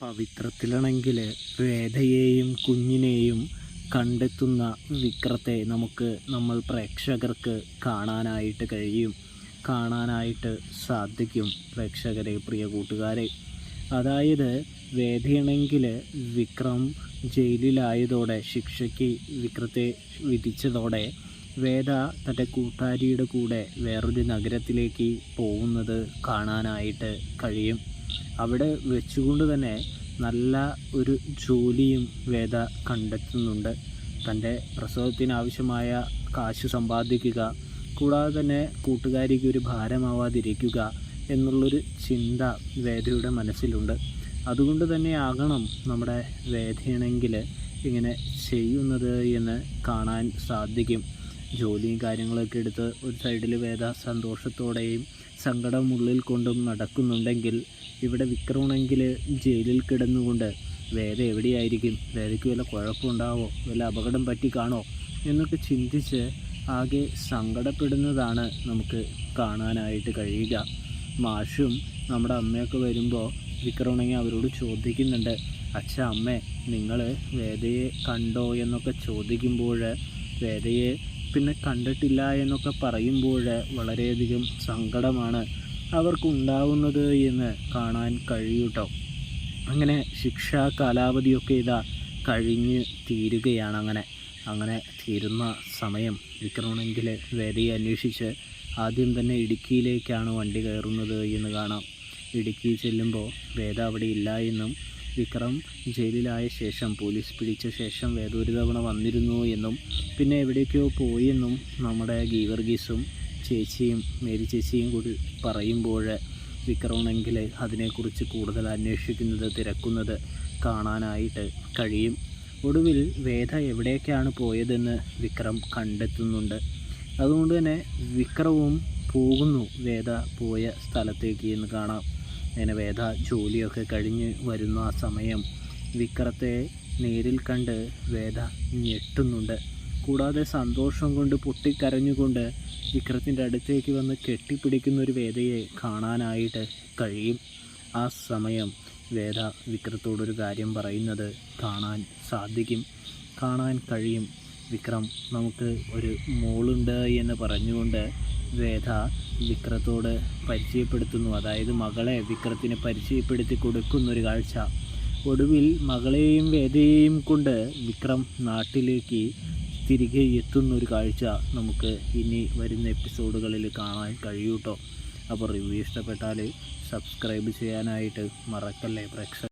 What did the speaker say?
പവിത്രത്തിലാണെങ്കിൽ വേദയെയും കുഞ്ഞിനെയും കണ്ടെത്തുന്ന വിക്രത്തെ നമ്മൾ പ്രേക്ഷകർക്ക് കാണാനായിട്ട് സാധിക്കും. പ്രേക്ഷകരെ, പ്രിയ കൂട്ടുകാരെ, അതായത് വേദയാണെങ്കിൽ വിക്രം ജയിലിലായതോടെ, ശിക്ഷയ്ക്ക് വിക്രത്തെ വിധിച്ചതോടെ വേദ തൻ്റെ കൂട്ടുകാരിയുടെ കൂടെ വേറൊരു നഗരത്തിലേക്ക് പോകുന്നത് കാണാനായിട്ട് കഴിയും. അവിടെ വെച്ചുകൊണ്ട് തന്നെ നല്ല ഒരു ജോലിയും വേദ കണ്ടെത്തുന്നുണ്ട്. തൻ്റെ പ്രസവത്തിനാവശ്യമായ കാശ് സമ്പാദിക്കുക, കൂടാതെ തന്നെ കൂട്ടുകാരിക്ക് ഒരു ഭാരമാവാതിരിക്കുക എന്നുള്ളൊരു ചിന്ത വേദയുടെ മനസ്സിലുണ്ട്. അതുകൊണ്ട് തന്നെ ആകണം നമ്മുടെ വേദയാണെങ്കിൽ ഇങ്ങനെ ചെയ്യുന്നത് എന്ന് കാണാൻ സാധിക്കും. ജോലിയും കാര്യങ്ങളൊക്കെ എടുത്ത് ഒരു സൈഡിൽ വേദ സന്തോഷത്തോടെയും സങ്കടം ഉള്ളിൽ കൊണ്ടും നടക്കുന്നുണ്ടെങ്കിൽ, ഇവിടെ വിക്രമാണെങ്കിൽ ജയിലിൽ കിടന്നുകൊണ്ട് വേദ എവിടെയായിരിക്കും, വേദയ്ക്ക് വല്ല കുഴപ്പമുണ്ടാവോ, വല്ല അപകടം പറ്റി കാണോ എന്നൊക്കെ ചിന്തിച്ച് ആകെ സങ്കടപ്പെടുന്നതാണ് നമുക്ക് കാണാനായിട്ട് കഴിയുക. മാഷും നമ്മുടെ അമ്മയൊക്കെ വരുമ്പോൾ വിക്രമാണെങ്കിൽ അവരോട് ചോദിക്കുന്നുണ്ട്, അച്ഛ, അമ്മേ, നിങ്ങൾ വേദയെ കണ്ടോ എന്നൊക്കെ ചോദിക്കുമ്പോൾ വേദയെ പിന്നെ കണ്ടിട്ടില്ല എന്നൊക്കെ പറയുമ്പോൾ വളരെയധികം സങ്കടമാണ് അവർക്കുണ്ടാവുന്നത് എന്ന് കാണാൻ കഴിയൂട്ടോ. അങ്ങനെ ശിക്ഷാ കാലാവധിയൊക്കെ കഴിഞ്ഞ് തീരുകയാണ്. അങ്ങനെ തീരുന്ന സമയം വിക്രമാണെങ്കിൽ വേദയെ അന്വേഷിച്ച് ആദ്യം തന്നെ ഇടുക്കിയിലേക്കാണ് വണ്ടി കയറുന്നത് എന്ന് കാണാം. ഇടുക്കി ചെല്ലുമ്പോൾ വേദ അവിടെ ഇല്ല എന്നും, വിക്രം ജയിലിലായ ശേഷം, പോലീസ് പിടിച്ച ശേഷം വേദ ഒരു തവണ വന്നിരുന്നു എന്നും, പിന്നെ എവിടേക്കോ പോയെന്നും നമ്മുടെ ഗീവർഗീസും ചേച്ചിയും മേരി ചേച്ചിയും കൂടി പറയുമ്പോൾ വിക്രമാണെങ്കിൽ അതിനെക്കുറിച്ച് കൂടുതൽ അന്വേഷിക്കുന്നത്, തിരക്കുന്നത് കാണാനായിട്ട് കഴിയും. ഒടുവിൽ വേദ എവിടേക്കാണ് പോയതെന്ന് വിക്രം കണ്ടെത്തുന്നുണ്ട്. അതുകൊണ്ട് തന്നെ വിക്രവും പോകുന്നു വേദ പോയ സ്ഥലത്തേക്ക് എന്ന് കാണാം. അങ്ങനെ വേദ ജോലിയൊക്കെ കഴിഞ്ഞ് വരുന്ന ആ സമയം വിക്രത്തെ നേരിൽ കണ്ട് വേദ ഞെട്ടുന്നുണ്ട്. കൂടാതെ സന്തോഷം കൊണ്ട് പൊട്ടിക്കരഞ്ഞുകൊണ്ട് വിക്രത്തിൻ്റെ അടുത്തേക്ക് വന്ന് കെട്ടിപ്പിടിക്കുന്ന ഒരു വേദയെ കാണാനായിട്ട് കഴിയും. ആ സമയം വേദ വിക്രത്തോടൊരു കാര്യം പറയുന്നത് കാണാൻ കഴിയും. വിക്രം, നമുക്ക് ഒരു മോളുണ്ട് എന്ന് പറഞ്ഞുകൊണ്ട് വേദ വിക്രത്തോട് പരിചയപ്പെടുത്തുന്നു. അതായത് മകളെ വിക്രത്തിന് പരിചയപ്പെടുത്തി കൊടുക്കുന്നൊരു കാഴ്ച. ഒടുവിൽ മകളെയും വേദയെയും കൊണ്ട് വിക്രം നാട്ടിലേക്ക് തിരികെ എത്തുന്നൊരു കാഴ്ച നമുക്ക് ഇനി വരുന്ന എപ്പിസോഡുകളിൽ കാണാൻ കഴിയൂട്ടോ. അപ്പോൾ റിവ്യൂ ഇഷ്ടപ്പെട്ടാൽ സബ്സ്ക്രൈബ് ചെയ്യാനായിട്ട് മറക്കല്ലേ പ്രേക്ഷകർ.